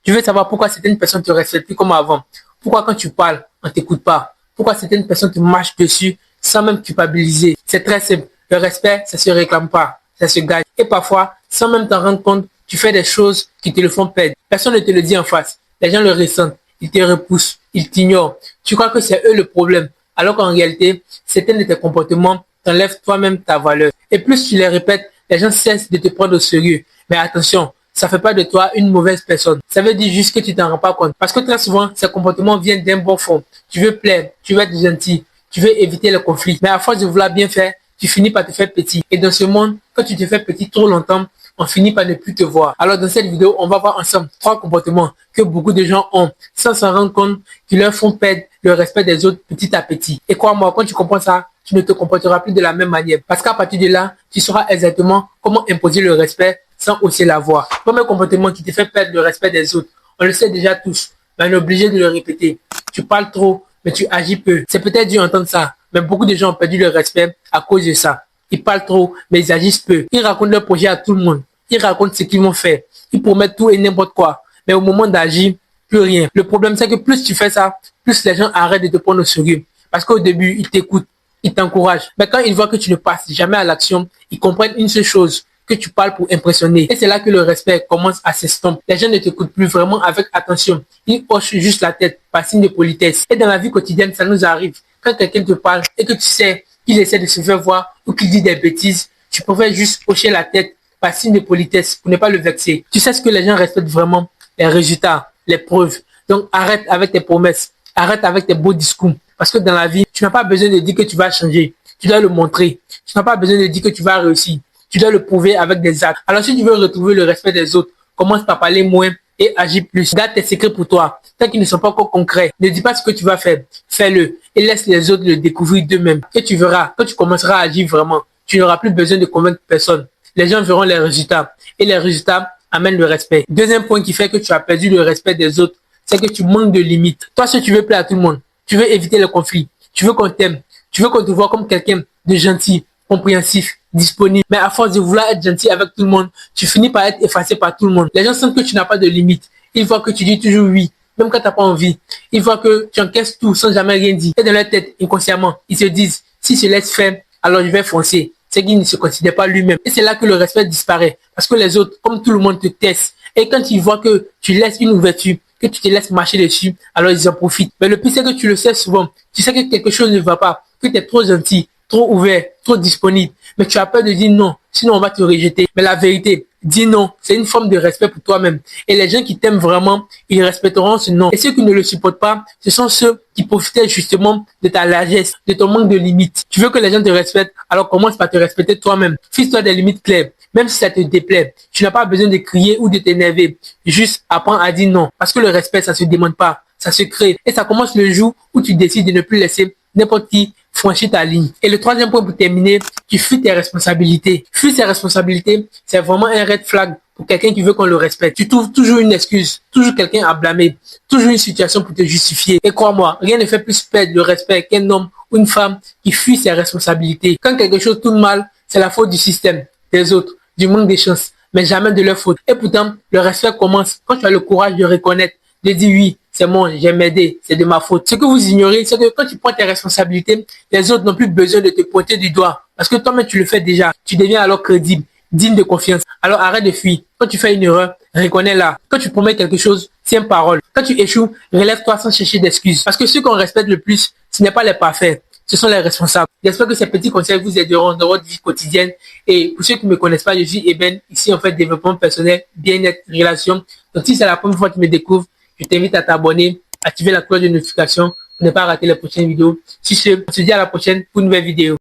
Tu veux savoir pourquoi certaines personnes te respectent plus comme avant. Pourquoi quand tu parles, on t'écoute pas. Pourquoi certaines personnes te marchent dessus sans même culpabiliser. C'est très simple. Le respect, ça se réclame pas. Ça se gagne. Et parfois, sans même t'en rendre compte, tu fais des choses qui te le font perdre. Personne ne te le dit en face. Les gens le ressentent. Ils te repoussent. Ils t'ignorent. Tu crois que c'est eux le problème. Alors qu'en réalité, certains de tes comportements t'enlèvent toi-même ta valeur. Et plus tu les répètes, les gens cessent de te prendre au sérieux. Mais attention, ça fait pas de toi une mauvaise personne. Ça veut dire juste que tu t'en rends pas compte. Parce que très souvent, ces comportements viennent d'un bon fond. Tu veux plaire, tu veux être gentil, tu veux éviter le conflit. Mais à force de vouloir bien faire, tu finis par te faire petit. Et dans ce monde, quand tu te fais petit trop longtemps, on finit par ne plus te voir. Alors dans cette vidéo, on va voir ensemble 3 comportements que beaucoup de gens ont sans s'en rendre compte qui leur font perdre le respect des autres petit à petit. Et crois-moi, quand tu comprends ça, tu ne te comporteras plus de la même manière. Parce qu'à partir de là, tu sauras exactement comment imposer le respect sans hausser la voix. Premier comportement qui te fait perdre le respect des autres, on le sait déjà tous, mais on est obligé de le répéter. Tu parles trop, mais tu agis peu. C'est peut-être dû entendre ça, mais beaucoup de gens ont perdu le respect à cause de ça. Ils parlent trop, mais ils agissent peu. Ils racontent leur projet à tout le monde. Ils racontent ce qu'ils vont faire. Ils promettent tout et n'importe quoi. Mais au moment d'agir, plus rien. Le problème, c'est que plus tu fais ça, plus les gens arrêtent de te prendre au sérieux. Parce qu'au début, ils t'écoutent, ils t'encouragent. Mais quand ils voient que tu ne passes jamais à l'action, ils comprennent une seule chose, que tu parles pour impressionner. Et c'est là que le respect commence à s'estomper. Les gens ne t'écoutent plus vraiment avec attention. Ils hochent juste la tête par signe de politesse. Et dans la vie quotidienne, ça nous arrive. Quand quelqu'un te parle et que tu sais qu'il essaie de se faire voir ou qu'il dit des bêtises, tu préfères juste hocher la tête par signe de politesse pour ne pas le vexer. Tu sais ce que les gens respectent vraiment? Les résultats, les preuves. Donc arrête avec tes promesses. Arrête avec tes beaux discours. Parce que dans la vie, tu n'as pas besoin de dire que tu vas changer. Tu dois le montrer. Tu n'as pas besoin de dire que tu vas réussir. Tu dois le prouver avec des actes. Alors si tu veux retrouver le respect des autres, commence par parler moins et agis plus. Garde tes secrets pour toi. Tant qu'ils ne sont pas encore concrets, ne dis pas ce que tu vas faire. Fais-le et laisse les autres le découvrir d'eux-mêmes. Et tu verras, quand tu commenceras à agir vraiment, tu n'auras plus besoin de convaincre personne. Les gens verront les résultats et les résultats amènent le respect. Deuxième point qui fait que tu as perdu le respect des autres, c'est que tu manques de limites. Toi, si tu veux plaire à tout le monde, tu veux éviter le conflit, tu veux qu'on t'aime, tu veux qu'on te voit comme quelqu'un de gentil, compréhensif, disponible. Mais à force de vouloir être gentil avec tout le monde, tu finis par être effacé par tout le monde. Les gens sentent que tu n'as pas de limites. Ils voient que tu dis toujours oui, même quand tu n'as pas envie. Ils voient que tu encaisses tout sans jamais rien dire. Et dans leur tête, inconsciemment, ils se disent, si je laisse faire, alors je vais foncer. C'est qu'il ne se considère pas lui-même. Et c'est là que le respect disparaît. Parce que les autres, comme tout le monde, te testent. Et quand ils voient que tu laisses une ouverture, que tu te laisses marcher dessus, alors ils en profitent. Mais le pire, c'est que tu le sais souvent. Tu sais que quelque chose ne va pas, que tu es trop gentil, trop ouvert, trop disponible. Mais tu as peur de dire non, sinon on va te rejeter. Mais la vérité, dis non, c'est une forme de respect pour toi-même. Et les gens qui t'aiment vraiment, ils respecteront ce non. Et ceux qui ne le supportent pas, ce sont ceux qui profitaient justement de ta largesse, de ton manque de limites. Tu veux que les gens te respectent, alors commence par te respecter toi-même. Fixe-toi des limites claires. Même si ça te déplaît, tu n'as pas besoin de crier ou de t'énerver. Juste apprends à dire non. Parce que le respect, ça se demande pas. Ça se crée. Et ça commence le jour où tu décides de ne plus laisser n'importe qui franchir ta ligne. Et le troisième point pour terminer, tu fuis tes responsabilités. Fuis tes responsabilités, c'est vraiment un red flag pour quelqu'un qui veut qu'on le respecte. Tu trouves toujours une excuse, toujours quelqu'un à blâmer, toujours une situation pour te justifier. Et crois-moi, rien ne fait plus perdre le respect qu'un homme ou une femme qui fuit ses responsabilités. Quand quelque chose tourne mal, c'est la faute du système, des autres, du manque de chance, mais jamais de leur faute. Et pourtant, le respect commence quand tu as le courage de reconnaître, de dire oui, c'est moi, j'ai m'aidé, c'est de ma faute. Ce que vous ignorez, c'est que quand tu prends tes responsabilités, les autres n'ont plus besoin de te pointer du doigt. Parce que toi-même, tu le fais déjà. Tu deviens alors crédible, digne de confiance. Alors arrête de fuir. Quand tu fais une erreur, reconnais-la. Quand tu promets quelque chose, tiens parole. Quand tu échoues, relève-toi sans chercher d'excuses. Parce que ceux qu'on respecte le plus, ce n'est pas les parfaits. Ce sont les responsables. J'espère que ces petits conseils vous aideront dans votre vie quotidienne. Et pour ceux qui ne me connaissent pas, je suis Eben. Ici, en fait, développement personnel, bien-être, relation. Donc, si c'est la première fois que tu me découvres, je t'invite à t'abonner, activer la cloche de notification pour ne pas rater les prochaines vidéos. Si ce, on se dit à la prochaine pour une nouvelle vidéo.